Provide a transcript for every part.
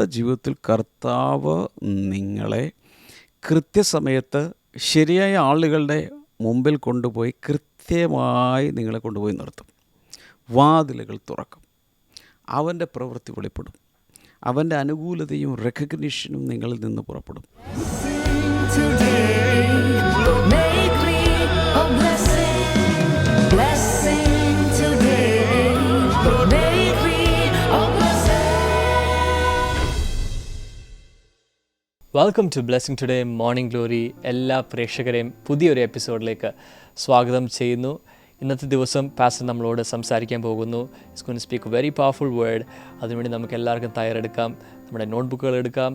നിങ്ങളുടെ ജീവിതത്തിൽ കർത്താവ് നിങ്ങളെ കൃത്യസമയത്ത് ശരിയായ ആളുകളുടെ മുമ്പിൽ കൊണ്ടുപോയി കൃത്യമായി നിങ്ങളെ കൊണ്ടുപോയി നിർത്തും. വാതിലുകൾ തുറക്കും. അവൻ്റെ പ്രവൃത്തി വെളിപ്പെടും. അവൻ്റെ അനുകൂലതയും റെക്കഗ്നിഷനും നിങ്ങളിൽ നിന്ന് പുറപ്പെടും. Welcome to Blessing Today Morning Glory. എല്ലാ പ്രേക്ഷകരെയും പുതിയൊരു എപ്പിസോഡിലേക്ക് സ്വാഗതം ചെയ്യുന്നു. ഇന്നത്തെ ദിവസം പാസ്റ്റർ നമ്മളോട് സംസാരിക്കാൻ പോകുന്നു. It's going to speak very powerful word. അതിനുവേണ്ടി നമുക്ക് എല്ലാവർക്കും തയ്യാറെടുക്കാം. നമ്മുടെ നോട്ട്ബുക്കുകൾ എടുക്കാം,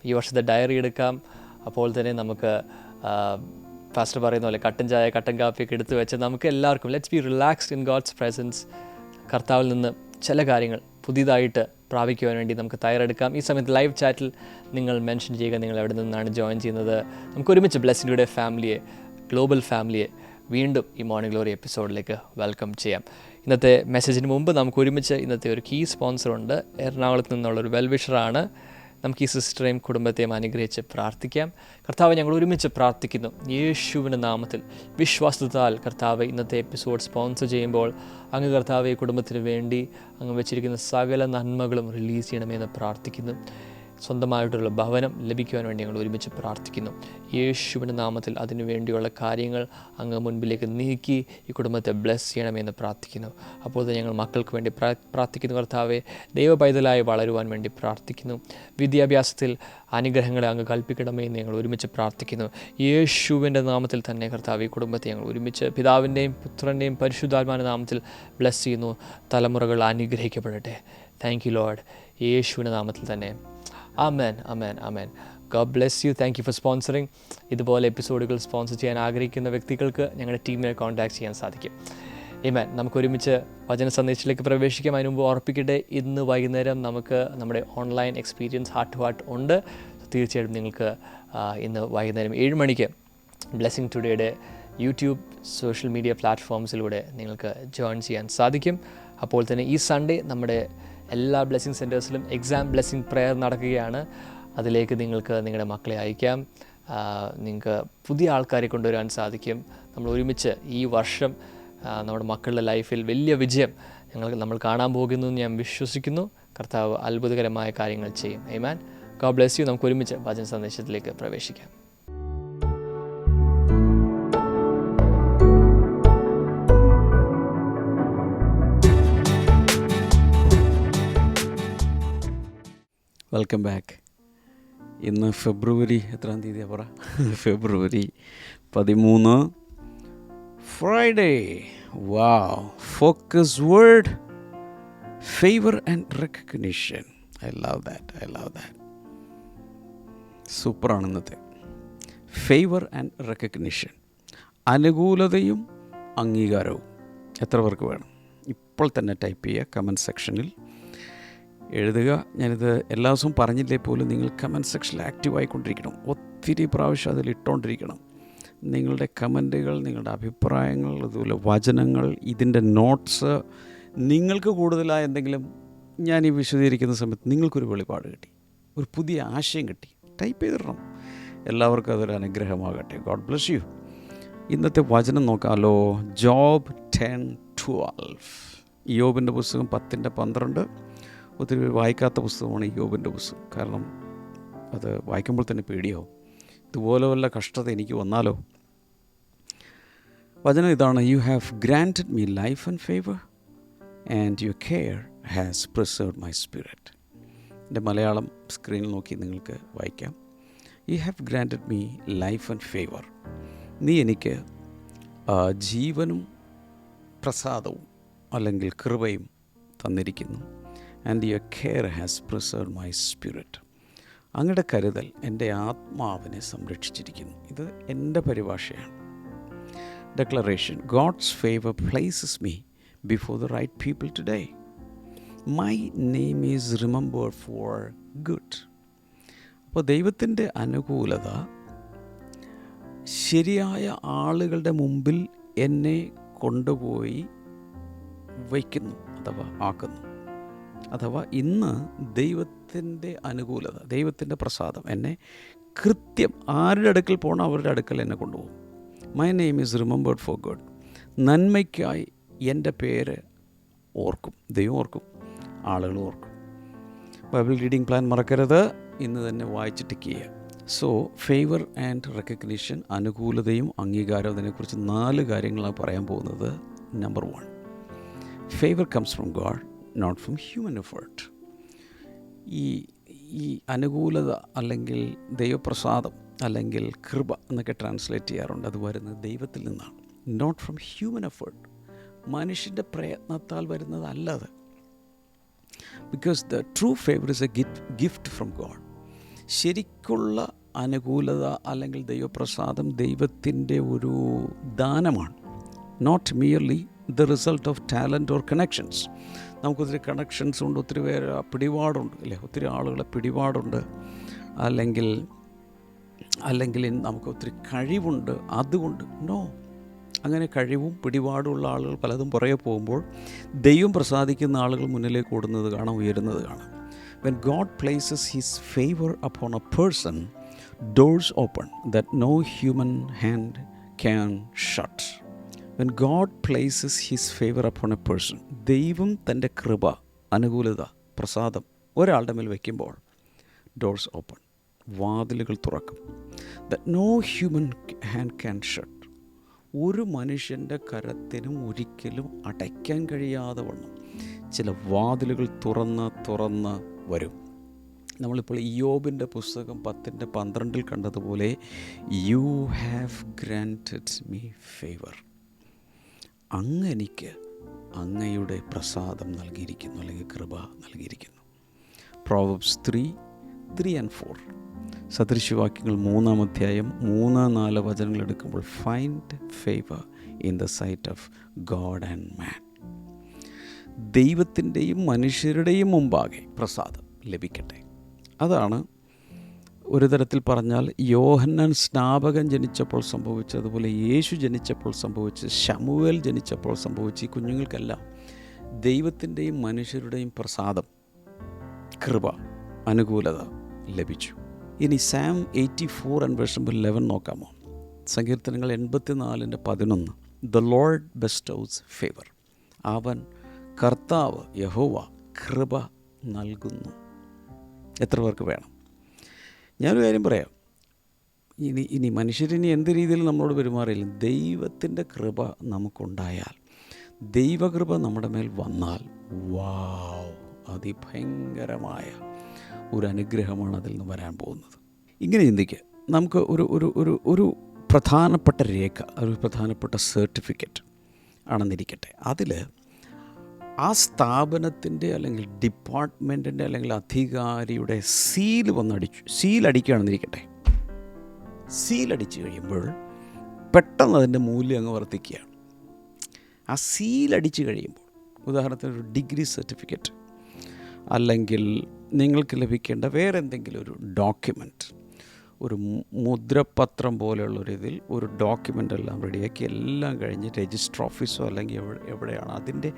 ഈ വർഷത്തെ ഡയറി എടുക്കാം. അപ്പോൾ തന്നെ നമുക്ക് പാസ്റ്റർ പറയുന്ന പോലെ കട്ടൻ ചായ, കട്ടൻ കാപ്പിയൊക്കെ എടുത്തു വെച്ച് നമുക്ക് എല്ലാവർക്കും let's be relaxed in God's presence. കർത്താവിൽ നിന്ന് ചില കാര്യങ്ങൾ പുതിയതായിട്ട് പ്രാപിക്കുവാൻ വേണ്ടി നമുക്ക് തയ്യാറെടുക്കാം. ഈ സമയത്ത് ലൈവ് ചാറ്റിൽ നിങ്ങൾ മെൻഷൻ ചെയ്യുക നിങ്ങൾ എവിടെ നിന്നാണ് ജോയിൻ ചെയ്യുന്നത്. നമുക്ക് ഒരുമിച്ച് ബ്ലെസ്സിങ് ടുഡേ ഫാമിലിയെ, ഗ്ലോബൽ ഫാമിലിയെ വീണ്ടും ഈ മോർണിംഗ് ഗ്ലോറി എപ്പിസോഡിലേക്ക് വെൽക്കം ചെയ്യാം. ഇന്നത്തെ മെസ്സേജിന് മുമ്പ് നമുക്ക് ഒരുമിച്ച് ഇന്നത്തെ ഒരു കീ സ്പോൺസറുണ്ട്. എറണാകുളത്ത് നിന്നുള്ളൊരു വെൽവിഷറാണ്. നമുക്ക് ഈ സിസ്റ്ററേയും കുടുംബത്തെയും അനുഗ്രഹിച്ച് പ്രാർത്ഥിക്കാം. കർത്താവ്, ഞങ്ങൾ ഒരുമിച്ച് പ്രാർത്ഥിക്കുന്നു യേശുവിൻ്റെ നാമത്തിൽ. വിശ്വാസത്താൽ കർത്താവ് ഇന്നത്തെ എപ്പിസോഡ് സ്പോൺസർ ചെയ്യുമ്പോൾ അങ്ങ് കർത്താവ് ഈ കുടുംബത്തിന് വേണ്ടി അങ്ങ് വെച്ചിരിക്കുന്ന സകല നന്മകളും റിലീസ് ചെയ്യണമെന്ന് പ്രാർത്ഥിക്കുന്നു. സ്വന്തമായിട്ടുള്ള ഭവനം ലഭിക്കുവാൻ വേണ്ടി ഞങ്ങൾ ഒരുമിച്ച് പ്രാർത്ഥിക്കുന്നു. യേശുവിൻ്റെ നാമത്തിൽ അതിനു വേണ്ടിയുള്ള കാര്യങ്ങൾ അങ്ങ് മുൻപിലേക്ക് നീക്കി ഈ കുടുംബത്തെ ബ്ലെസ് ചെയ്യണമെന്ന് പ്രാർത്ഥിക്കുന്നു. അപ്പോൾ തന്നെ ഞങ്ങൾ മക്കൾക്ക് വേണ്ടി പ്രാർത്ഥിക്കുന്നു. കർത്താവെ, ദൈവ പൈതലായി വളരുവാൻ വേണ്ടി പ്രാർത്ഥിക്കുന്നു. വിദ്യാഭ്യാസത്തിൽ അനുഗ്രഹങ്ങളെ അങ്ങ് കൽപ്പിക്കണമേ എന്ന് ഞങ്ങൾ ഒരുമിച്ച് പ്രാർത്ഥിക്കുന്നു. യേശുവിൻ്റെ നാമത്തിൽ തന്നെ കർത്താവ് ഈ കുടുംബത്തെ ഞങ്ങൾ ഒരുമിച്ച് പിതാവിൻ്റെയും പുത്രൻ്റെയും പരിശുദ്ധാത്മാവിൻ്റെ നാമത്തിൽ ബ്ലെസ് ചെയ്യുന്നു. തലമുറകൾ അനുഗ്രഹിക്കപ്പെടട്ടെ. Thank you Lord. യേശുവിൻ്റെ നാമത്തിൽ തന്നെ ആമേൻ, ആമേൻ, ആമേൻ. God bless you. Thank you for sponsoring. ഇതുപോലെ എപ്പിസോഡുകൾ സ്പോൺസർ ചെയ്യാൻ ആഗ്രഹിക്കുന്ന വ്യക്തികൾക്ക് ഞങ്ങളുടെ ടീമിനെ കോൺടാക്ട് ചെയ്യാൻ സാധിക്കും. ആമേൻ. നമുക്കൊരുമിച്ച് വചന സന്ദേശത്തിലേക്ക് പ്രവേശിക്കാം. അതിന് മുമ്പ് ഓർപ്പിക്കട്ടെ, ഇന്ന് വൈകുന്നേരം നമുക്ക് നമ്മുടെ online experience heart to heart ഉണ്ട്. തീർച്ചയായിട്ടും നിങ്ങൾക്ക് ഇന്ന് വൈകുന്നേരം 7 മണിക്ക് ബ്ലെസ്സിങ് ടുഡേയുടെ യൂട്യൂബ് സോഷ്യൽ മീഡിയ പ്ലാറ്റ്ഫോംസിലൂടെ നിങ്ങൾക്ക് ജോയിൻ ചെയ്യാൻ സാധിക്കും. അപ്പോൾ തന്നെ ഈ സൺഡേ നമ്മുടെ എല്ലാ ബ്ലെസ്സിങ് സെൻറ്റേഴ്സിലും എക്സാം ബ്ലെസ്സിങ് പ്രെയർ നടക്കുകയാണ്. അതിലേക്ക് നിങ്ങൾക്ക് നിങ്ങളുടെ മക്കളെ അയക്കാം. നിങ്ങൾക്ക് പുതിയ ആൾക്കാരെ കൊണ്ടുവരാൻ സാധിക്കും. നമ്മൾ ഒരുമിച്ച് ഈ വർഷം നമ്മുടെ മക്കളുടെ ലൈഫിൽ വലിയ വിജയം നമ്മൾ കാണാൻ പോകുന്നു എന്ന് ഞാൻ വിശ്വസിക്കുന്നു. കർത്താവ് അത്ഭുതകരമായ കാര്യങ്ങൾ ചെയ്യും. ആമേൻ. God bless you. നമുക്ക് ഒരുമിച്ച് വചന സന്ദേശത്തിലേക്ക് പ്രവേശിക്കാം. Welcome back. ഇന്ന് ഫെബ്രുവരി എത്രാം തീയതിയാണ് പറ? ഫെബ്രുവരി 13, Friday. Wow. Focus word, favour and recognition. I love that. സൂപ്പറാണ് ഇന്നത്തെ. ഫേവർ ആൻഡ് റെക്കഗ്നിഷൻ, അനുകൂലതയും അംഗീകാരവും. എത്ര പേർക്ക് വേണം? ഇപ്പോൾ തന്നെ ടൈപ്പ് ചെയ്യുക, കമൻറ്റ് സെക്ഷനിൽ എഴുതുക. ഞാനിത് എല്ലാ ദിവസവും പറഞ്ഞില്ലേ പോലും നിങ്ങൾ കമൻറ്റ് സെക്ഷനിൽ ആക്റ്റീവായിക്കൊണ്ടിരിക്കണം. ഒത്തിരി പ്രാവശ്യം അതിൽ ഇട്ടുകൊണ്ടിരിക്കണം. നിങ്ങളുടെ കമൻറ്റുകൾ, നിങ്ങളുടെ അഭിപ്രായങ്ങൾ, അതുപോലെ വചനങ്ങൾ, ഇതിൻ്റെ നോട്ട്സ്, നിങ്ങൾക്ക് കൂടുതലായ എന്തെങ്കിലും ഞാൻ ഈ വിശദീകരിക്കുന്ന സമയത്ത് നിങ്ങൾക്കൊരു വെളിപാട് കിട്ടി, ഒരു പുതിയ ആശയം കിട്ടി, ടൈപ്പ് ചെയ്തിടണം. എല്ലാവർക്കും അതൊരു അനുഗ്രഹമാകട്ടെ. God bless U. ഇന്നത്തെ വചനം നോക്കാമല്ലോ. ജോബ് 10:12. യോബിൻ്റെ പുസ്തകം 10:12. ഒത്തിരി വായിക്കാത്ത പുസ്തകമാണ് യോബിൻ്റെ പുസ്തകം. കാരണം അത് വായിക്കുമ്പോൾ തന്നെ പേടിയാവും, ഇതുപോലെ വല്ല കഷ്ടത എനിക്ക് വന്നാലോ. വചനം ഇതാണ്: you have granted me life and favour and your care has preserved my spirit. എൻ്റെ മലയാളം സ്ക്രീനിൽ നോക്കി നിങ്ങൾക്ക് വായിക്കാം. You have granted me life and favour. നീ എനിക്ക് ജീവനും പ്രസാദവും അല്ലെങ്കിൽ കൃപയും തന്നിരിക്കുന്നു. And your care has preserved my spirit. അങ്ങയുടെ കരുതൽ എൻ്റെ ആത്മാവിനെ സംരക്ഷിച്ചിരിക്കുന്നു. ഇത് എൻ്റെ പരിഭാഷയാണ്. Declaration: God's favour places me before the right people today. My name is remembered for good. അപ്പോൾ ദൈവത്തിൻ്റെ അനുകൂലത ശരിയായ ആളുകളുടെ മുമ്പിൽ എന്നെ കൊണ്ടുപോയി വയ്ക്കുന്നു അഥവാ ആക്കുന്നു. അഥവാ ഇന്ന് ദൈവത്തിൻ്റെ അനുകൂലത, ദൈവത്തിൻ്റെ പ്രസാദം എന്നെ കൃത്യം ആരുടെ അടുക്കൽ പോകണം അവരുടെ അടുക്കൽ എന്നെ കൊണ്ടുപോകും. My name is remembered for good. നന്മയ്ക്കായി എൻ്റെ പേര് ഓർക്കും, ദൈവം ഓർക്കും, ആളുകൾ ഓർക്കും. ബൈബിൾ റീഡിംഗ് പ്ലാൻ മറക്കരുത്, ഇന്ന് തന്നെ വായിച്ചിട്ട് ചെയ്യുക. സോ ഫേവർ ആൻഡ് റെക്കഗ്നിഷൻ, അനുകൂലതയും അംഗീകാരവും, അതിനെക്കുറിച്ച് 4 കാര്യങ്ങളാണ് പറയാൻ പോകുന്നത്. Number 1, favour comes from God, not from human effort. ഈ അനുകൂലത അല്ലെങ്കിൽ ദൈവപ്രസാദം അല്ലെങ്കിൽ കൃപ എന്നൊക്കെ ട്രാൻസ്ലേറ്റ് ചെയ്യാറുണ്ട്. അത് വരുന്നത് ദൈവത്തിൽ നിന്നാണ്. നോട്ട് ഫ്രം ഹ്യൂമൻ എഫേർട്ട്, മനുഷ്യൻ്റെ പ്രയത്നത്താൽ വരുന്നതല്ല അത്. Because the true favour is a gift from God. ശരിക്കുള്ള അനുകൂലത അല്ലെങ്കിൽ ദൈവപ്രസാദം ദൈവത്തിൻ്റെ ഒരു ദാനമാണ്. Not merely the result of talent or connections. നമുക്കൊത്തിരി കണക്ഷൻസ് ഉണ്ട്, ഒത്തിരി പേര് പിടിപാടുണ്ട് അല്ലേ, ഒത്തിരി ആളുകളെ പിടിപാടുണ്ട്, അല്ലെങ്കിൽ നമുക്ക് ഒത്തിരി കഴിവുണ്ട്, അതുകൊണ്ട് നോ. അങ്ങനെ കഴിവും പിടിപാടുമുള്ള ആളുകൾ പലതും പുറകെ പോകുമ്പോൾ ദൈവം പ്രസാദിക്കുന്ന ആളുകൾ മുന്നിലേക്ക് ഓടുന്നത് കാണാം, ഉയരുന്നത് കാണാം. When God places His favor upon a person, doors open that no human hand can shut. When God places His favor upon a person, ദൈവം തൻ്റെ കൃപ, അനുകൂലത, പ്രസാദം ഒരാളുടെ മേൽ വയ്ക്കുമ്പോൾ ഡോർസ് ഓപ്പൺ, വാതിലുകൾ തുറക്കും. That no human hand can shut. ഒരു മനുഷ്യൻ്റെ കരത്തിനും ഒരിക്കലും അടയ്ക്കാൻ കഴിയാതെ വണ്ണം ചില വാതിലുകൾ തുറന്ന് വരും. നമ്മളിപ്പോൾ ഇയ്യോബിൻ്റെ പുസ്തകം 10:12 കണ്ടതുപോലെ, U have granted me favour. അങ്ങ് എനിക്ക് അങ്ങയുടെ പ്രസാദം നൽകിയിരിക്കുന്നു, അല്ലെങ്കിൽ കൃപ നൽകിയിരിക്കുന്നു. പ്രോവബ്സ് 3 and 4, സദൃശവാക്യങ്ങൾ 3-ാം അധ്യായം 3-4 വചനങ്ങൾ എടുക്കുമ്പോൾ, find favour in the sight of God and man. ദൈവത്തിൻ്റെയും മനുഷ്യരുടെയും മുമ്പാകെ പ്രസാദം ലഭിക്കട്ടെ. അതാണ് ഒരു തരത്തിൽ പറഞ്ഞാൽ യോഹന്നാൻ സ്നാപകൻ ജനിച്ചപ്പോൾ സംഭവിച്ചതുപോലെ, യേശു ജനിച്ചപ്പോൾ സംഭവിച്ച്, ശമൂവേൽ ജനിച്ചപ്പോൾ സംഭവിച്ച്, ഈ കുഞ്ഞുങ്ങൾക്കെല്ലാം ദൈവത്തിൻ്റെയും മനുഷ്യരുടെയും പ്രസാദം, കൃപ, അനുകൂലത ലഭിച്ചു. ഇനി സാം 84 and verse 11 നോക്കാമോ? സങ്കീർത്തനങ്ങൾ 84:11. The Lord bestows favour. അവൻ, കർത്താവ് യഹോവ കൃപ നൽകുന്നു. എത്ര പേർക്ക് വേണം? ഞാനൊരു കാര്യം പറയാം. ഇനി മനുഷ്യരിനി എന്ത് രീതിയിൽ നമ്മളോട് പെരുമാറിയില്ല, ദൈവത്തിൻ്റെ കൃപ നമുക്കുണ്ടായാൽ, ദൈവകൃപ നമ്മുടെ മേൽ വന്നാൽ, വാവ്, അതിഭയങ്കരമായ ഒരു അനുഗ്രഹമാണ് അതിൽ നിന്ന് വരാൻ പോകുന്നത്. ഇങ്ങനെ ചിന്തിക്കുക. നമുക്ക് ഒരു പ്രധാനപ്പെട്ട രേഖ, ഒരു പ്രധാനപ്പെട്ട സർട്ടിഫിക്കറ്റ് ആണെന്നിരിക്കട്ടെ. അതിൽ ആ സ്ഥാപനത്തിൻ്റെ അല്ലെങ്കിൽ ഡിപ്പാർട്ട്മെൻറ്റിൻ്റെ അല്ലെങ്കിൽ അധികാരിയുടെ സീലടിക്കുകയാണെന്നിരിക്കട്ടെ. സീലടിച്ച് കഴിയുമ്പോൾ പെട്ടെന്ന് അതിൻ്റെ മൂല്യം അങ്ങ് വർദ്ധിക്കുകയാണ്. ആ സീലടിച്ച് കഴിയുമ്പോൾ, ഉദാഹരണത്തിന് ഒരു ഡിഗ്രി സർട്ടിഫിക്കറ്റ് അല്ലെങ്കിൽ നിങ്ങൾക്ക് ലഭിക്കേണ്ട വേറെ എന്തെങ്കിലും ഒരു ഡോക്യുമെൻറ്റ്, ഒരു മുദ്രപത്രം പോലെയുള്ളൊരിതിൽ ഒരു ഡോക്യുമെൻ്റ് എല്ലാം റെഡിയാക്കി എല്ലാം കഴിഞ്ഞ് രജിസ്റ്റർ ഓഫീസോ അല്ലെങ്കിൽ എവിടെയാണ് അതിൻ്റെ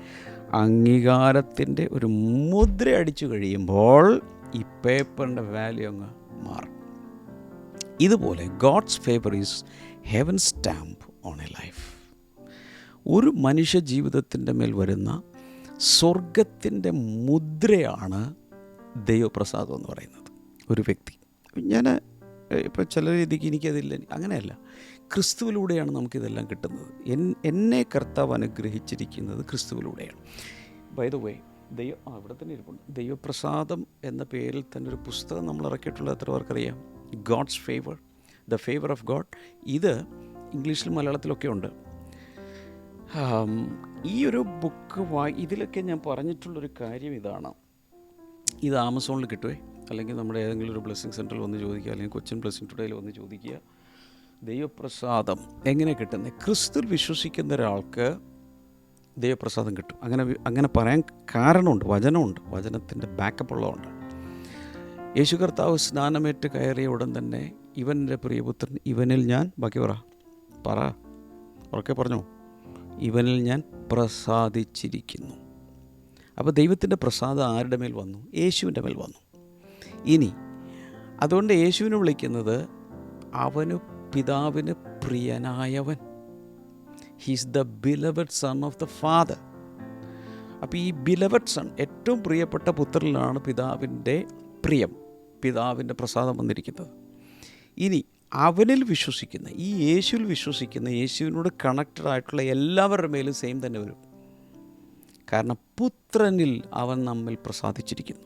അംഗീകാരത്തിൻ്റെ ഒരു മുദ്ര അടിച്ചു കഴിയുമ്പോൾ ഈ പേപ്പറിൻ്റെ വാല്യൂ അങ്ങ് മാറും. ഇതുപോലെ God's favour is heaven stamp on a life. ഒരു മനുഷ്യ ജീവിതത്തിൻ്റെ മേൽ വരുന്ന സ്വർഗത്തിൻ്റെ മുദ്രയാണ് ദൈവപ്രസാദം എന്ന് പറയുന്നത്. ഒരു വ്യക്തി, ഞാൻ ഇപ്പോൾ ചില രീതിക്ക് എനിക്കതില്ല, അങ്ങനെയല്ല, ക്രിസ്തുവിലൂടെയാണ് നമുക്കിതെല്ലാം കിട്ടുന്നത്. എന്നെ കർത്താവ് അനുഗ്രഹിച്ചിരിക്കുന്നത് ക്രിസ്തുവിലൂടെയാണ്. ബൈ ദ വേ, ഇവിടെ തന്നെ ഇരിപ്പുണ്ട്. ദൈവപ്രസാദം എന്ന പേരിൽ തന്നെ ഒരു പുസ്തകം നമ്മൾ ഇറക്കിയിട്ടുള്ളത് എത്ര പേർക്കറിയാം? God's favour, the favour of God. ഇത് ഇംഗ്ലീഷിലും മലയാളത്തിലൊക്കെ ഉണ്ട്. ഈ ഒരു ബുക്ക് ഇതിലൊക്കെ ഞാൻ പറഞ്ഞിട്ടുള്ളൊരു കാര്യം ഇതാണ്. ഇത് ആമസോണിൽ കിട്ടുമേ, അല്ലെങ്കിൽ നമ്മുടെ ഏതെങ്കിലും ഒരു ബ്ലെസ്സിങ് സെൻറ്ററിൽ വന്ന് ചോദിക്കുക, അല്ലെങ്കിൽ കൊച്ചിൻ ബ്ലെസ്സിങ് ടുഡേയിൽ വന്ന് ചോദിക്കുക. ദൈവപ്രസാദം എങ്ങനെ കിട്ടുന്നത്? ക്രിസ്തുവിൽ വിശ്വസിക്കുന്ന ഒരാൾക്ക് ദൈവപ്രസാദം കിട്ടും. അങ്ങനെ പറയാൻ കാരണമുണ്ട്, വചനമുണ്ട്, വചനത്തിൻ്റെ ബാക്കപ്പ് ഉള്ളതുകൊണ്ട്. യേശു കർത്താവ് സ്നാനമേറ്റ് കയറിയ ഉടൻ തന്നെ, ഇവൻ്റെ പ്രിയപുത്രൻ, ഇവനിൽ ഞാൻ, ബാക്കി പറ ഉറക്കെ പറഞ്ഞോ, ഇവനിൽ ഞാൻ പ്രസാദിച്ചിരിക്കുന്നു. അപ്പോൾ ദൈവത്തിൻ്റെ പ്രസാദം ആരുടെ മേൽ വന്നു? യേശുവിൻ്റെ മേൽ വന്നു. ഇനി അതുകൊണ്ട് യേശുവിനെ വിളിക്കുന്നത് അവന് പിതാവിന് പ്രിയനായവൻ. He's the beloved son of the father. അപ്പോൾ ഈ ബിലവഡ് സൺ, ഏറ്റവും പ്രിയപ്പെട്ട പുത്രനിലാണ് പിതാവിൻ്റെ പ്രിയം, പിതാവിൻ്റെ പ്രസാദം വന്നിരിക്കുന്നത്. ഇനി അവനിൽ വിശ്വസിക്കുന്ന, ഈ യേശുവിൽ വിശ്വസിക്കുന്ന, യേശുവിനോട് കണക്റ്റഡ് ആയിട്ടുള്ള എല്ലാവരുടെ മേലും സെയിം തന്നെ വരും. കാരണം പുത്രനിൽ അവൻ നമ്മിൽ പ്രസാദിച്ചിരിക്കുന്നു.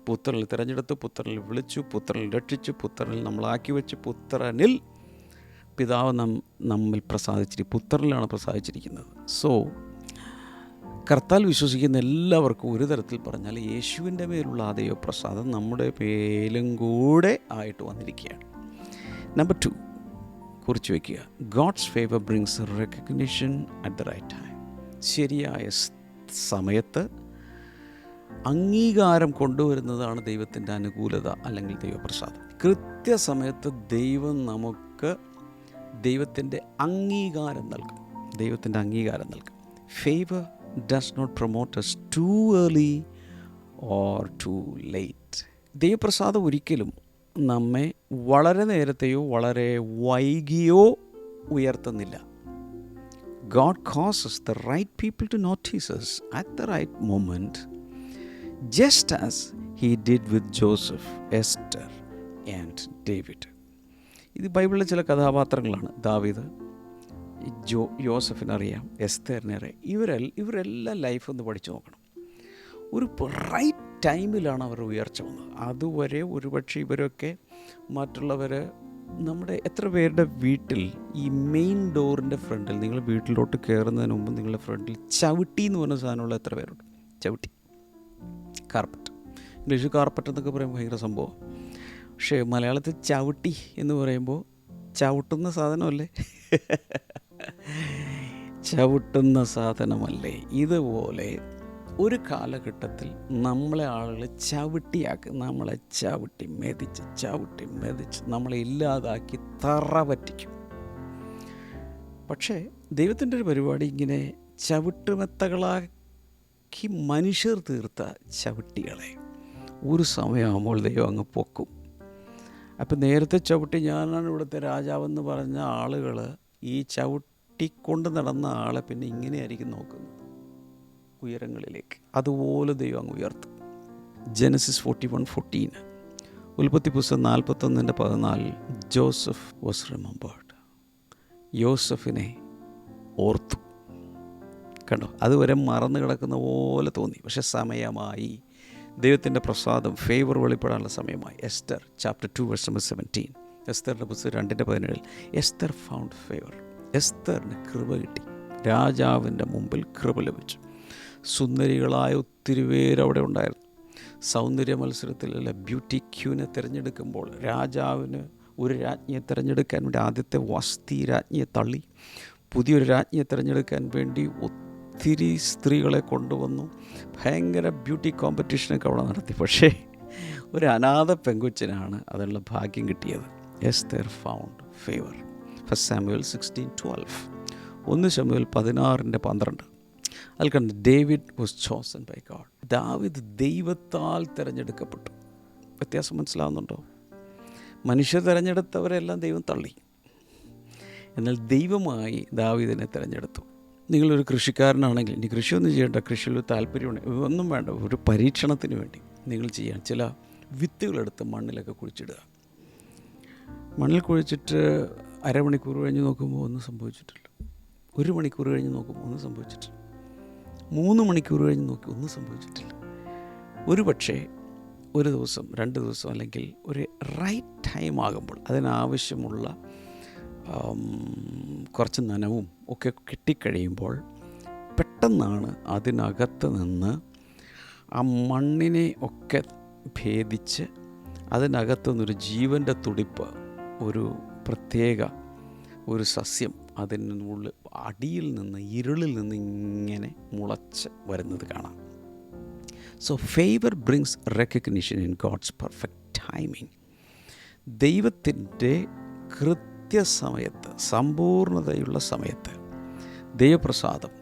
പുത്രനിൽ തിരഞ്ഞെടുത്തു, പുത്രനിൽ വിളിച്ചു, പുത്രനിൽ രക്ഷിച്ചു, പുത്രനിൽ നമ്മളാക്കി വെച്ച്, പുത്രനിൽ പിതാവ് നമ്മിൽ പുത്രനിലാണ് പ്രസാദിച്ചിരിക്കുന്നത്. സോ കർത്താൽ വിശ്വസിക്കുന്ന എല്ലാവർക്കും ഒരു തരത്തിൽ പറഞ്ഞാൽ യേശുവിൻ്റെ മേലുള്ള ആ ദൈവപ്രസാദം നമ്മുടെ മേലും കൂടെ ആയിട്ട് വന്നിരിക്കുകയാണ്. നമ്പർ 2 കുറിച്ച് വയ്ക്കുക. God's favour brings recognition at the right time. ശരിയായ സമയത്ത് അംഗീകാരം കൊണ്ടുവരുന്നതാണ് ദൈവത്തിൻ്റെ അനുകൂലത അല്ലെങ്കിൽ ദൈവപ്രസാദം. കൃത്യസമയത്ത് ദൈവം നമുക്ക് ദൈവത്തിൻ്റെ അംഗീകാരം നൽകും. Favour does not promote us too early or too late. ദൈവപ്രസാദം ഒരിക്കലും നമ്മെ വളരെ നേരത്തെയോ വളരെ വൈകിയോ ഉയർത്തുന്നില്ല. God causes the right people to notice us at the right moment, just as he did with Joseph, Esther and David. ഇത് ബൈബിളിലെ ചില കഥാപാത്രങ്ങളാണ്. ദാവീദ്, യോസഫിനറിയാം, എസ്തേറിനറിയാം. ഇവരെല്ലാം ലൈഫ് ഒന്ന് പഠിച്ചു നോക്കണം. ഒരു റൈറ്റ് ടൈമിലാണ് അവർ ഉയർച്ച വന്നത്. അതുവരെ ഒരുപക്ഷെ ഇവരൊക്കെ മറ്റുള്ളവർ, നമ്മുടെ എത്ര പേരുടെ വീട്ടിൽ ഈ മെയിൻ ഡോറിൻ്റെ ഫ്രണ്ടിൽ, നിങ്ങൾ വീട്ടിലോട്ട് കയറുന്നതിന് മുമ്പ് നിങ്ങളുടെ ഫ്രണ്ടിൽ ചവിട്ടി എന്ന് പറഞ്ഞ സാധനമുള്ള എത്ര പേരുണ്ട്? ചവിട്ടി, കാർപ്പറ്റ്. ഇംഗ്ലീഷിൽ കാർപ്പറ്റ് എന്നൊക്കെ പറയുമ്പോൾ ഭയങ്കര സംഭവം. പക്ഷേ മലയാളത്തിൽ ചവിട്ടി എന്ന് പറയുമ്പോൾ ചവിട്ടുന്ന സാധനമല്ലേ? ചവിട്ടുന്ന സാധനമല്ലേ? ഇതുപോലെ ഒരു കാലഘട്ടത്തിൽ നമ്മളെ ആളുകൾ നമ്മളെ ചവിട്ടി മെതിച്ച് നമ്മളെ ഇല്ലാതാക്കി തറ പറ്റിക്കും. പക്ഷേ ദൈവത്തിൻ്റെ ഒരു പരിപാടി ഇങ്ങനെ ചവിട്ടുമെത്തകളാക്കി മനുഷ്യർ തീർത്ത ചവിട്ടികളെ ഒരു സമയമാകുമ്പോൾ ദൈവം അങ്ങ് പൊക്കും. അപ്പം നേരത്തെ ചവിട്ടി ഞാനാണ് ഇവിടുത്തെ രാജാവെന്ന് പറഞ്ഞ ആളുകൾ ഈ ചവിട്ടിക്കൊണ്ട് നടന്ന ആളെ പിന്നെ ഇങ്ങനെയായിരിക്കും നോക്കുന്നത്, ഉയരങ്ങളിലേക്ക്. അതുപോലെ ദൈവം അങ്ങ് ഉയർത്തും. ജെനസിസ് 41:14, ഉൽപ്പത്തി പുസ്തകം 41:14, ജോസഫ് വാസ് റിമെമ്പേർഡ്. യോസഫിനെ ഓർത്തു. കണ്ടോ, അതുവരെ മറന്നു കിടക്കുന്ന പോലെ തോന്നി. പക്ഷെ സമയമായി, ദൈവത്തിൻ്റെ പ്രസാദം, ഫേവർ വെളിപ്പെടാനുള്ള സമയമായി. എസ്റ്റർ ചാപ്റ്റർ 2:17, എസ്തറിൻ്റെ പുസ്തകം 2:17, എസ്തർ ഫൗണ്ട് ഫേവർ. എസ്തറിന് കൃപ കിട്ടി. രാജാവിൻ്റെ മുമ്പിൽ കൃപ ലഭിച്ചു. സുന്ദരികളായ ഒത്തിരി പേര് അവിടെ ഉണ്ടായിരുന്നു. സൗന്ദര്യ മത്സരത്തിലല്ല, ബ്യൂട്ടി ക്യൂനെ തിരഞ്ഞെടുക്കുമ്പോൾ രാജാവിന് ഒരു രാജ്ഞിയെ തിരഞ്ഞെടുക്കാൻ വേണ്ടി ആദ്യത്തെ വസ്തി രാജ്ഞിയെ തള്ളി പുതിയൊരു രാജ്ഞിയെ തിരഞ്ഞെടുക്കാൻ വേണ്ടി ഒത്തിരി സ്ത്രീകളെ കൊണ്ടുവന്നു. ഭയങ്കര ബ്യൂട്ടി കോമ്പറ്റീഷനൊക്കെ അവിടെ നടത്തി. പക്ഷേ ഒരു അനാഥ പെങ്കൊച്ചിനാണ് അതിനുള്ള ഭാഗ്യം കിട്ടിയത്. Esther found favour. 1 സാമുവേൽ 16:12, 1 ശമൂവേൽ 16:12. അതിൽ കണ്ട് David was chosen by God. ദാവീദ് ദൈവത്താൽ തിരഞ്ഞെടുക്കപ്പെട്ടു. വ്യത്യാസം മനസ്സിലാവുന്നുണ്ടോ? മനുഷ്യർ തിരഞ്ഞെടുത്തവരെല്ലാം ദൈവം തള്ളി. എന്നാൽ ദൈവമായി ദാവീദിനെ തിരഞ്ഞെടുത്തു. നിങ്ങളൊരു കൃഷിക്കാരനാണെങ്കിൽ, ഇനി കൃഷിയൊന്നും ചെയ്യേണ്ട, കൃഷിയിൽ താല്പര്യമുണ്ട്, ഒന്നും വേണ്ട, ഒരു പരീക്ഷണത്തിന് വേണ്ടി നിങ്ങൾ ചെയ്യാൻ ചില വിത്തുകളെടുത്ത് മണ്ണിലൊക്കെ കുഴിച്ചിടുക. മണ്ണിൽ കുഴിച്ചിട്ട് അരമണിക്കൂർ കഴിഞ്ഞ് നോക്കുമ്പോൾ ഒന്നും സംഭവിച്ചിട്ടില്ല. 1 മണിക്കൂർ കഴിഞ്ഞ് നോക്കുമ്പോൾ ഒന്നും സംഭവിച്ചിട്ടില്ല. 3 മണിക്കൂർ കഴിഞ്ഞ് നോക്കി ഒന്നും സംഭവിച്ചിട്ടില്ല. ഒരു പക്ഷേ ഒരു ദിവസം, 2 ദിവസം, അല്ലെങ്കിൽ ഒരു റൈറ്റ് ടൈം ആകുമ്പോൾ അതിനാവശ്യമുള്ള കുറച്ച് നനവും ഒക്കെ കിട്ടിക്കഴിയുമ്പോൾ പെട്ടെന്നാണ് അതിനകത്ത് നിന്ന് ആ മണ്ണിനെ ഒക്കെ ഭേദിച്ച് അതിനകത്തു നിന്നൊരു ജീവൻ്റെ തുടിപ്പ്, ഒരു പ്രത്യേക ഒരു സസ്യം അതിനുള്ള അടിയിൽ നിന്ന്, ഇരുളിൽ നിന്ന് ഇങ്ങനെ മുളച്ച് വരുന്നത് കാണാം. So favour brings recognition in God's perfect timing. ദൈവത്തിൻ്റെ കൃത്യസമയത്ത്, സമ്പൂർണതയുള്ള സമയത്ത് ദൈവപ്രസാദം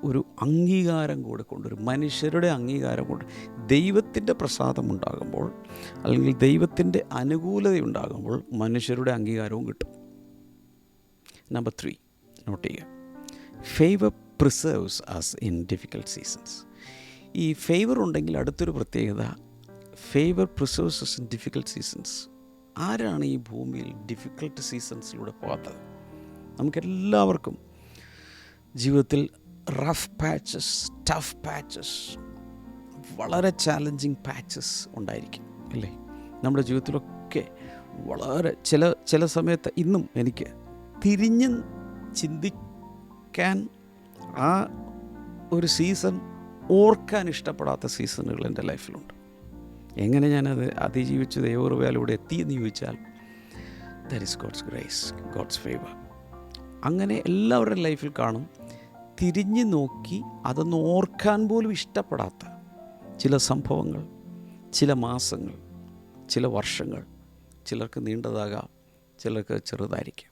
ഒരു അംഗീകാരം കൂടെ കൊണ്ടൊരു മനുഷ്യരുടെ അംഗീകാരം കൊണ്ട് ദൈവത്തിൻ്റെ പ്രസാദമുണ്ടാകുമ്പോൾ അല്ലെങ്കിൽ ദൈവത്തിൻ്റെ അനുകൂലതയുണ്ടാകുമ്പോൾ മനുഷ്യരുടെ അംഗീകാരവും കിട്ടും. നമ്പർ 3 നോട്ട് ചെയ്യുക. Favour preserves us in difficult seasons. ഈ ഫേവർ ഉണ്ടെങ്കിൽ അടുത്തൊരു പ്രത്യേകത, favour preserves us in difficult seasons. ആരാണ് ഈ ഭൂമിയിൽ ഡിഫിക്കൽട്ട് സീസൺസിലൂടെ പോകാത്തത്? നമുക്കെല്ലാവർക്കും ജീവിതത്തിൽ റഫ് പാച്ചസ്, ടഫ് പാച്ചസ്, വളരെ ചാലഞ്ചിങ് പാച്ചസ് ഉണ്ടായിരിക്കും അല്ലേ? നമ്മുടെ ജീവിതത്തിലൊക്കെ വളരെ ചില സമയത്ത് ഇന്നും എനിക്ക് തിരിഞ്ഞ് ചിന്തിക്കാൻ ആ ഒരു സീസൺ ഓർക്കാൻ ഇഷ്ടപ്പെടാത്ത സീസണുകൾ എൻ്റെ ലൈഫിലുണ്ട്. എങ്ങനെ ഞാനത് അതിജീവിച്ച് ദൈവകൃപയിലൂടെ എത്തിയെന്ന് ചോദിച്ചാൽ that is God's grace, God's favour. അങ്ങനെ എല്ലാവരുടെ ലൈഫിൽ കാണും തിരിഞ്ഞു നോക്കി അതൊന്ന് ഓർക്കാൻ പോലും ഇഷ്ടപ്പെടാത്ത ചില സംഭവങ്ങൾ, ചില മാസങ്ങൾ, ചില വർഷങ്ങൾ. ചിലർക്ക് നീണ്ടതാകാം, ചിലർക്ക് ചെറുതായിരിക്കും.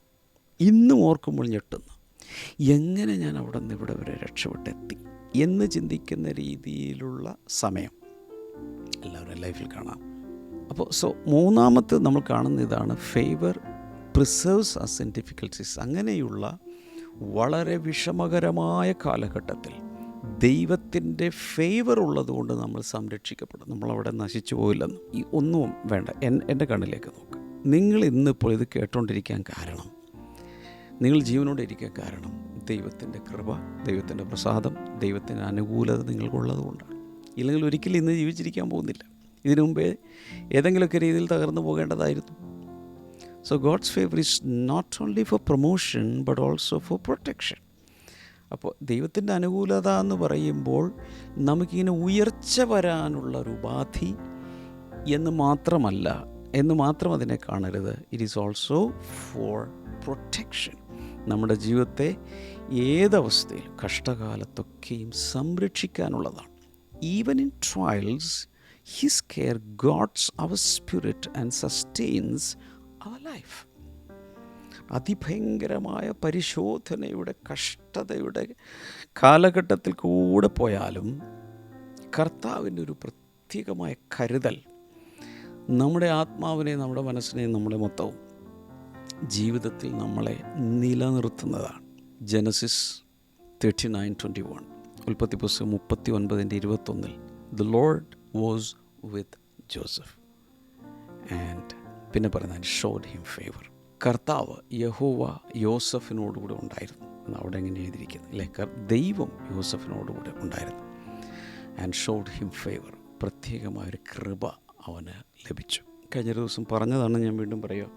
ഇന്നും ഓർക്കുമ്പോൾ ഞെട്ടുന്നു, എങ്ങനെ ഞാൻ അവിടെ നിന്ന് ഇവിടെ വരെ രക്ഷപ്പെട്ടെത്തി എന്ന് ചിന്തിക്കുന്ന രീതിയിലുള്ള സമയം എല്ലാവരുടെ ലൈഫിൽ കാണാം. അപ്പോൾ മൂന്നാമത്തെ നമ്മൾ കാണുന്ന ഇതാണ്, favour preserves us in difficulties. അങ്ങനെയുള്ള വളരെ വിഷമകരമായ കാലഘട്ടത്തിൽ ദൈവത്തിൻ്റെ ഫേവർ ഉള്ളതുകൊണ്ട് നമ്മൾ സംരക്ഷിക്കപ്പെടും. നമ്മളവിടെ നശിച്ചു പോയില്ലെന്ന് ഈ ഒന്നും വേണ്ട. എൻ്റെ കണ്ണിലേക്ക് നോക്ക്. നിങ്ങൾ ഇന്നിപ്പോൾ ഇത് കേട്ടുകൊണ്ടിരിക്കാൻ കാരണം, നിങ്ങൾ ജീവനോടെ ഇരിക്കാൻ കാരണം ദൈവത്തിൻ്റെ കൃപ, ദൈവത്തിൻ്റെ പ്രസാദം, ദൈവത്തിൻ്റെ അനുകൂലത നിങ്ങൾക്കുള്ളത് കൊണ്ടാണ്. ഇല്ലെങ്കിൽ ഒരിക്കലും ഇന്ന് ജീവിച്ചിരിക്കാൻ പോകുന്നില്ല. ഇതിനു മുമ്പേ ഏതെങ്കിലുമൊക്കെ രീതിയിൽ തകർന്നു പോകേണ്ടതായിരുന്നു. So God's favor is not only for promotion but also for protection. അപ്പോൾ ദൈവത്തിൻ്റെ അനുകൂലത എന്ന് പറയുമ്പോൾ നമുക്കിങ്ങനെ ഉയർച്ച വരാനുള്ള ഒരു ഉപാധി എന്ന് മാത്രം അതിനെ കാണരുത്. It is also for protection. നമ്മുടെ ജീവിതത്തെ ഏതവസ്ഥയിൽ കഷ്ടകാലത്തൊക്കെയും സംരക്ഷിക്കാനുള്ളതാണ്. Even in trials his care guards our spirit and sustains our life. അതിഭയങ്കരമായ പരിശോധനയുടെ, കഷ്ടതയുടെ കാലഘട്ടത്തിൽ കൂടെ പോയാലും കർത്താവിൻ്റെ ഒരു പ്രത്യേകമായ കരുതൽ നമ്മുടെ ആത്മാവിനെ, നമ്മുടെ മനസ്സിനെ, നമ്മുടെ മൊത്തവും ജീവിതത്തിൽ നമ്മളെ നിലനിർത്തുന്നതാണ്. ജനസിസ് 39:21, ഉൽപ്പത്തി പുസ്തകം 39:21, the Lord was with Joseph and പിന്നെ പറയുന്നത് ഷോഡ് ഹിം ഫേവർ. കർത്താവ് യഹോവ യോസഫിനോടുകൂടെ ഉണ്ടായിരുന്നു എന്ന് അവിടെ എങ്ങനെ എഴുതിയിരിക്കുന്നത് അല്ലേ? ദൈവം യോസഫിനോടുകൂടെ ഉണ്ടായിരുന്നു. And showed him favour. പ്രത്യേകമായൊരു കൃപ അവന് ലഭിച്ചു. കഴിഞ്ഞ ദിവസം പറഞ്ഞതാണ്, ഞാൻ വീണ്ടും പറയുക.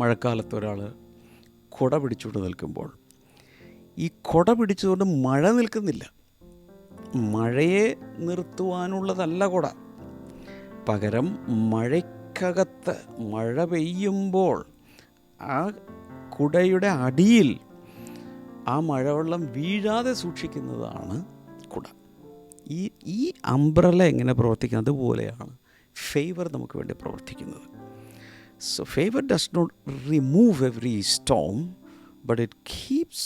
മഴക്കാലത്ത് ഒരാൾ കുട പിടിച്ചുകൊണ്ട് നിൽക്കുമ്പോൾ ഈ കുട പിടിച്ചുകൊണ്ട് മഴ നിൽക്കുന്നില്ല. മഴയെ നിർത്തുവാനുള്ളതല്ല കുട. പകരം മഴയ്ക്കകത്ത് മഴ പെയ്യുമ്പോൾ ആ കുടയുടെ അടിയിൽ ആ മഴവെള്ളം വീഴാതെ സൂക്ഷിക്കുന്നതാണ് കുട. ഈ അംബ്രല എങ്ങനെ പ്രവർത്തിക്കുന്നത് അതുപോലെയാണ് ഫേവർ നമുക്ക് വേണ്ടി പ്രവർത്തിക്കുന്നത്. So favor does not remove every storm, but it keeps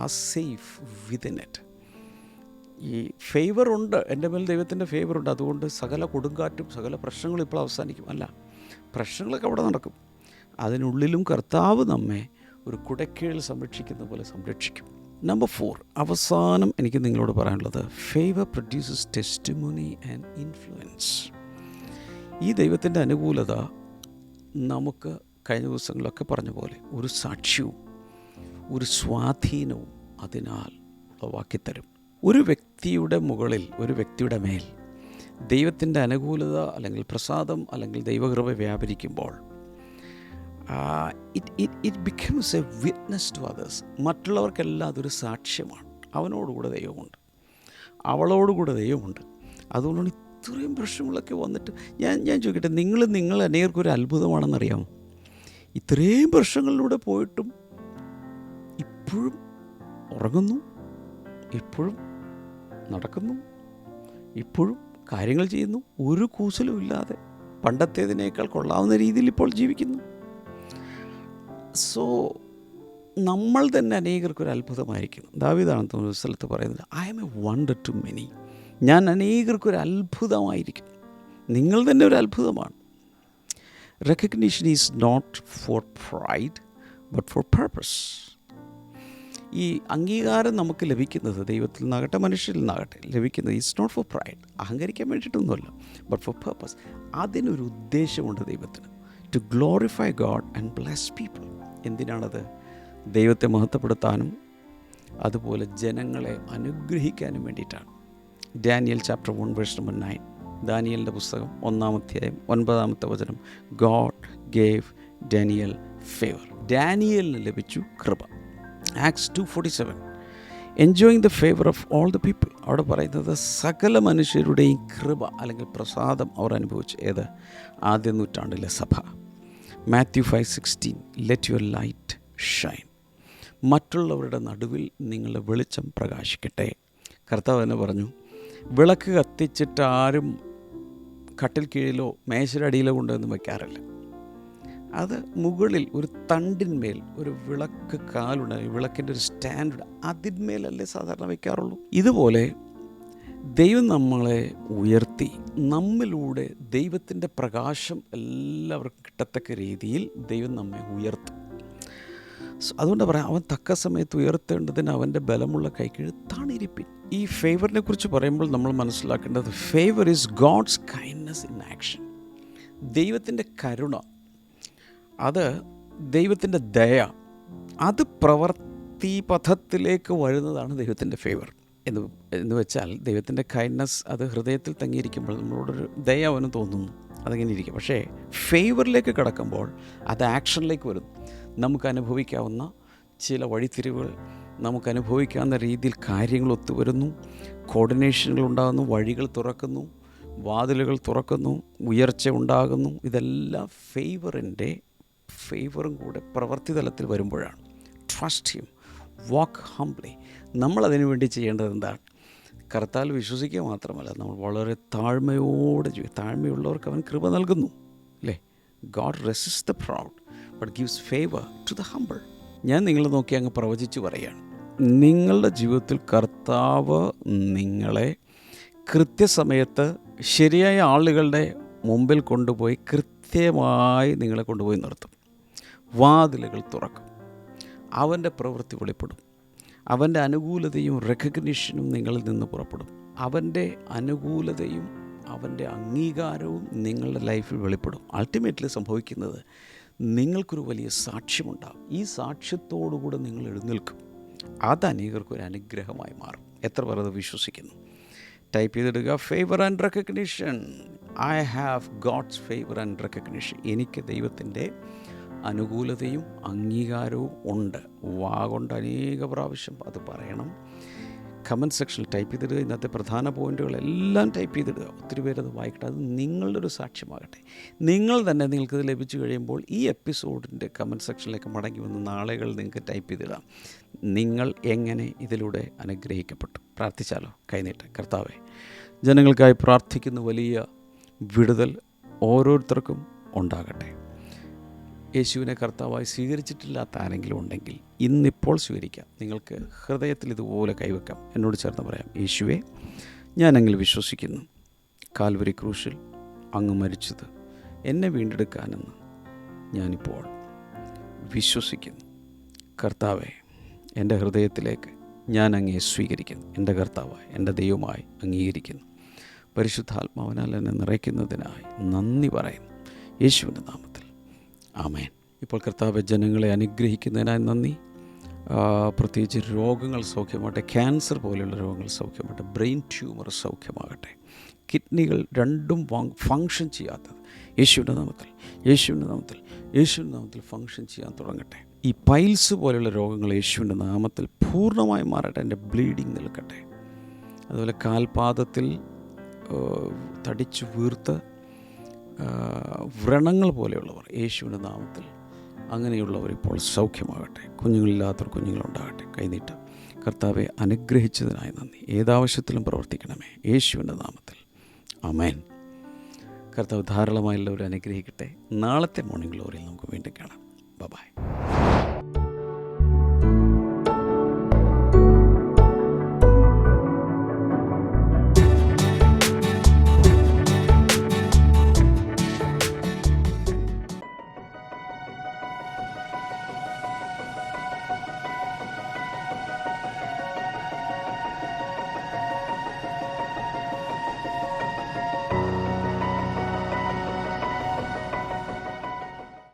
us safe within it. ഈ ഫേവർ ഉണ്ട്, എൻ്റെ മേൽ ദൈവത്തിൻ്റെ ഫേവർ ഉണ്ട്, അതുകൊണ്ട് സകല കൊടുങ്കാറ്റും സകല പ്രശ്നങ്ങളും ഇപ്പോൾ അവസാനിക്കും. അല്ല, പ്രശ്നങ്ങളൊക്കെ അവിടെ നടക്കും. അതിനുള്ളിലും കർത്താവ് നമ്മെ ഒരു കുടക്കീഴിൽ സംരക്ഷിക്കുന്ന പോലെ സംരക്ഷിക്കും. നമ്പർ 4, അവസാനം എനിക്ക് നിങ്ങളോട് പറയാനുള്ളത്, favour produces testimony and influence. ഈ ദൈവത്തിൻ്റെ അനുകൂലത നമുക്ക് കഴിഞ്ഞ ദിവസങ്ങളിലൊക്കെ പറഞ്ഞ പോലെ ഒരു സാക്ഷ്യവും ഒരു സ്വാധീനവും അതിനാൽ ഉളവാക്കിത്തരും. ഒരു വ്യക്തിയുടെ മുകളിൽ, ഒരു വ്യക്തിയുടെ മേൽ ദൈവത്തിൻ്റെ അനുകൂലത അല്ലെങ്കിൽ പ്രസാദം അല്ലെങ്കിൽ ദൈവകൃപ വ്യാപരിക്കുമ്പോൾ it becomes a witness to others. മറ്റുള്ളവർക്കെല്ലാം അതൊരു സാക്ഷ്യമാണ്. അവനോടുകൂടെ ദൈവമുണ്ട്, അവളോടുകൂടെ ദൈവമുണ്ട്. അതുകൊണ്ടാണ് ഇത്രയും പ്രശ്നങ്ങളൊക്കെ വന്നിട്ട് ഞാൻ ചോദിക്കട്ടെ, നിങ്ങൾ അനേകർക്കൊരു അത്ഭുതമാണെന്നറിയാമോ? ഇത്രയും പ്രശ്നങ്ങളിലൂടെ പോയിട്ടും ഇപ്പോഴും ഉറങ്ങുന്നു, ഇപ്പോഴും നടക്കുന്നു, ഇപ്പോഴും കാര്യങ്ങൾ ചെയ്യുന്നു, ഒരു കൂസലും ഇല്ലാതെ പണ്ടത്തേതിനേക്കാൾ കൊള്ളാവുന്ന രീതിയിൽ ഇപ്പോൾ ജീവിക്കുന്നു. സോ നമ്മൾ തന്നെ അനേകർക്കൊരു അത്ഭുതമായിരിക്കുന്നു. ദാവീദാണെന്ന് തോന്നുന്നു ഒരു സ്ഥലത്ത് പറയുന്നത്, I am a wonder to many. ഞാൻ അനേകർക്കൊരു അത്ഭുതമായിരിക്കും. നിങ്ങൾ തന്നെ ഒരു അത്ഭുതമാണ്. Recognition is not for pride but for purpose. ഈ അംഗീകാരം നമുക്ക് ലഭിക്കുന്നത് ദൈവത്തിൽ നിന്നാകട്ടെ മനുഷ്യരിൽ നിന്നാകട്ടെ ലഭിക്കുന്നത് ഈസ് നോട്ട് ഫോർ പ്രൈഡ്, അഹങ്കരിക്കാൻ വേണ്ടിയിട്ടൊന്നുമല്ല, ബട്ട് ഫോർ പർപ്പസ്. അതിനൊരു ഉദ്ദേശമുണ്ട് ദൈവത്തിന്, to glorify God and bless people. എന്തിനാണത്? ദൈവത്തെ മഹത്വപ്പെടുത്താനും അതുപോലെ ജനങ്ങളെ അനുഗ്രഹിക്കാനും വേണ്ടിയിട്ടാണ്. ഡാനിയൽ ചാപ്റ്റർ 1 വേഴ്സ് നമ്പർ 9, ദാനിയേലിൻ്റെ പുസ്തകം 1-ാം അധ്യായം 9-ാമത്തെ വചനം. God gave Daniel favour. ഡാനിയലിന് ലഭിച്ചു കൃപ. Acts 2:47, enjoying the favour of all the people. അവിടെ പറയുന്നത് സകല മനുഷ്യരുടെയും കൃപ അല്ലെങ്കിൽ പ്രസാദം അവർ അനുഭവിച്ചു. ഏത്? ആദ്യ നൂറ്റാണ്ടിലെ സഭ. Mathew 5:16, let your light Shine. മറ്റുള്ളവരുടെ നടുവിൽ നിങ്ങളുടെ വെളിച്ചം പ്രകാശിക്കട്ടെ. കർത്താവ് തന്നെ പറഞ്ഞു, വിളക്ക് കത്തിച്ചിട്ട് ആരും കട്ടിൽ കീഴിലോ മേശയുടെ അടിയിലോ കൊണ്ടുവന്ന് വയ്ക്കാറില്ല. അത് മുകളിൽ ഒരു തണ്ടിന്മേൽ ഒരു വിളക്ക് കാലുണ്ടായി, വിളക്കിൻ്റെ ഒരു സ്റ്റാൻഡ്, അതിന്മേലല്ലേ സാധാരണ വയ്ക്കാറുള്ളൂ. ഇതുപോലെ ദൈവം നമ്മളെ ഉയർത്തി നമ്മിലൂടെ ദൈവത്തിൻ്റെ പ്രകാശം എല്ലാവർക്കും കിട്ടത്തക്ക രീതിയിൽ ദൈവം നമ്മെ ഉയർത്തും. അതുകൊണ്ട് പറയാം, അവൻ തക്ക സമയത്ത് ഉയർത്തേണ്ടതിന് അവൻ്റെ ബലമുള്ള കൈക്കീഴ് താണിരിപ്പിൻ. ഈ ഫേവറിനെ കുറിച്ച് പറയുമ്പോൾ നമ്മൾ മനസ്സിലാക്കേണ്ടത്, favour is God's kindness in action. ദൈവത്തിൻ്റെ കരുണ, അത് ദൈവത്തിൻ്റെ ദയ, അത് പ്രവൃത്തി പഥത്തിലേക്ക് വരുന്നതാണ് ദൈവത്തിൻ്റെ ഫേവർ. എന്ന് വെച്ചാൽ ദൈവത്തിൻ്റെ കൈൻഡ്നെസ് അത് ഹൃദയത്തിൽ തങ്ങിയിരിക്കുമ്പോൾ നമ്മളോടൊരു ദയ അവന് തോന്നുന്നു, അതങ്ങനെ ഇരിക്കും. പക്ഷേ ഫേവറിലേക്ക് കടക്കുമ്പോൾ അത് ആക്ഷനിലേക്ക് വരുന്നു. നമുക്ക് അനുഭവിക്കാവുന്ന ചില വഴിത്തിരിവുകൾ, നമുക്ക് അനുഭവിക്കാവുന്ന രീതിയിൽ കാര്യങ്ങൾ ഒത്തുവരുന്നു, കോർഡിനേഷനുകൾ ഉണ്ടാകുന്നു, വഴികൾ തുറക്കുന്നു, വാതിലുകൾ തുറക്കുന്നു, ഉയർച്ച ഉണ്ടാകുന്നു. ഇതെല്ലാം ഫേവറും കൂടെ പ്രവൃത്തി തലത്തിൽ വരുമ്പോഴാണ്. ട്രസ്റ്റ് ഹിം, വാക്ക് ഹംബ്ലി. നമ്മളതിനു വേണ്ടി ചെയ്യേണ്ടത് എന്താണ്? കർത്താൽ വിശ്വസിക്കുക മാത്രമല്ല, നമ്മൾ വളരെ താഴ്മയോടെ താഴ്മയുള്ളവർക്ക് അവൻ കൃപ നൽകുന്നു, അല്ലേ? God resist the proud but gives favour to the humble. ഞാൻ നിങ്ങളെ നോക്കി അങ്ങ് പ്രവചിച്ച് പറയുകയാണ്, നിങ്ങളുടെ ജീവിതത്തിൽ കർത്താവ് നിങ്ങളെ കൃത്യസമയത്ത് ശരിയായ ആളുകളുടെ മുമ്പിൽ കൊണ്ടുപോയി കൃത്യമായി നിങ്ങളെ കൊണ്ടുപോയി നിർത്തും. വാതിലുകൾ തുറക്കും, അവൻ്റെ പ്രവൃത്തി വെളിപ്പെടും, അവൻ്റെ അനുകൂലതയും റെക്കഗ്നിഷനും നിങ്ങളിൽ നിന്ന് പുറപ്പെടും. അവൻ്റെ അനുകൂലതയും അവൻ്റെ അംഗീകാരവും നിങ്ങളുടെ ലൈഫിൽ വെളിപ്പെടും. അൾട്ടിമേറ്റ്ലി സംഭവിക്കുന്നത്, നിങ്ങൾക്കൊരു വലിയ സാക്ഷ്യമുണ്ടാകും. ഈ സാക്ഷ്യത്തോടുകൂടെ നിങ്ങൾ എഴുന്നേൽക്കും. അത് അനേകർക്കൊരു അനുഗ്രഹമായി മാറും. എത്ര പേർ അത് വിശ്വസിക്കുന്നു? ടൈപ്പ് ചെയ്തിടുക, favour and recognition. I have God's favour and recognition. എനിക്ക് ദൈവത്തിൻ്റെ അനുകൂലതയും അംഗീകാരവും ഉണ്ട്. കൊണ്ട് അനേക പ്രാവശ്യം അത് പറയണം. കമൻറ്റ് സെക്ഷനിൽ ടൈപ്പ് ചെയ്തിടുക. ഇന്നത്തെ പ്രധാന പോയിൻറ്റുകളെല്ലാം ടൈപ്പ് ചെയ്തിടുക. ഒത്തിരി പേരത് വായിക്കട്ടെ. അത് നിങ്ങളുടെ ഒരു സാക്ഷ്യമാകട്ടെ. നിങ്ങൾ തന്നെ നിങ്ങൾക്കിത് ലഭിച്ചു കഴിയുമ്പോൾ ഈ എപ്പിസോഡിൻ്റെ കമൻറ്റ് സെക്ഷനിലേക്ക് മടങ്ങി വന്ന് നാളുകൾ നിങ്ങൾക്ക് ടൈപ്പ് ചെയ്തിടാം. നിങ്ങൾ എങ്ങനെ ഇതിലൂടെ അനുഗ്രഹിക്കപ്പെട്ടു. പ്രാർത്ഥിച്ചാലോ? കൈനീട്ട്. കർത്താവേ, ജനങ്ങൾക്കായി പ്രാർത്ഥിക്കുന്ന വലിയ വിടുതൽ ഓരോരുത്തർക്കും ഉണ്ടാകട്ടെ. യേശുവിനെ കർത്താവായി സ്വീകരിച്ചിട്ടില്ലാത്ത ആരെങ്കിലും ഉണ്ടെങ്കിൽ ഇന്നിപ്പോൾ സ്വീകരിക്കാം. നിങ്ങൾക്ക് ഹൃദയത്തിൽ ഇതുപോലെ കൈവെക്കാം. എന്നോട് ചേർന്ന് പറയാം, യേശുവേ, ഞാനങ്ങിൽ വിശ്വസിക്കുന്നു. കാൽവരി ക്രൂശിൽ അങ്ങ് മരിച്ചത് എന്നെ വീണ്ടെടുക്കാനെന്ന് ഞാനിപ്പോൾ വിശ്വസിക്കുന്നു. കർത്താവേ, എൻ്റെ ഹൃദയത്തിലേക്ക് ഞാൻ അങ്ങയെ സ്വീകരിക്കുന്നു. എൻ്റെ കർത്താവായി, എൻ്റെ ദൈവമായി അംഗീകരിക്കുന്നു. പരിശുദ്ധാത്മാവിനാൽ എന്നെ നിറയ്ക്കുന്നതിനായി നന്ദി പറയുന്നു. യേശുവിൻ്റെ നാമത്തിൽ ആമേൻ. ഇപ്പോൾ കർത്താവ് ജനങ്ങളെ അനുഗ്രഹിക്കുന്നതിനായി നന്ദി. പ്രത്യേകിച്ച് രോഗങ്ങൾ സൗഖ്യമാകട്ടെ. ക്യാൻസർ പോലെയുള്ള രോഗങ്ങൾ സൗഖ്യമാകട്ടെ. ബ്രെയിൻ ട്യൂമർ സൗഖ്യമാകട്ടെ. കിഡ്നികൾ രണ്ടും ഫങ്ഷൻ ചെയ്യാത്തത് യേശുവിൻ്റെ നാമത്തിൽ ഫങ്ഷൻ ചെയ്യാൻ തുടങ്ങട്ടെ. ഈ പൈൽസ് പോലെയുള്ള രോഗങ്ങൾ യേശുവിൻ്റെ നാമത്തിൽ പൂർണ്ണമായി മാറട്ടെ. എൻ്റെ ബ്ലീഡിങ് നിൽക്കട്ടെ. അതുപോലെ കാൽപാദത്തിൽ തടിച്ചു വീർത്ത് വ്രണങ്ങൾ പോലെയുള്ളവർ യേശുവിൻ്റെ നാമത്തിൽ അങ്ങനെയുള്ളവർ ഇപ്പോൾ സൗഖ്യമാകട്ടെ. കുഞ്ഞുങ്ങളില്ലാത്തവർ കുഞ്ഞുങ്ങളുണ്ടാകട്ടെ. കൈനീട്ടം. കർത്താവെ, അനുഗ്രഹിച്ചതിനായി നന്ദി. ഏതാവശ്യത്തിലും പ്രവർത്തിക്കണമേ, യേശുവിൻ്റെ നാമത്തിൽ ആമേൻ. കർത്താവ് ധാരാളമായി എല്ലാവരും അനുഗ്രഹിക്കട്ടെ. നാളത്തെ മോർണിംഗ് ഗ്ലോറിയിൽ നമുക്ക് വീണ്ടും കാണാം. ബൈ.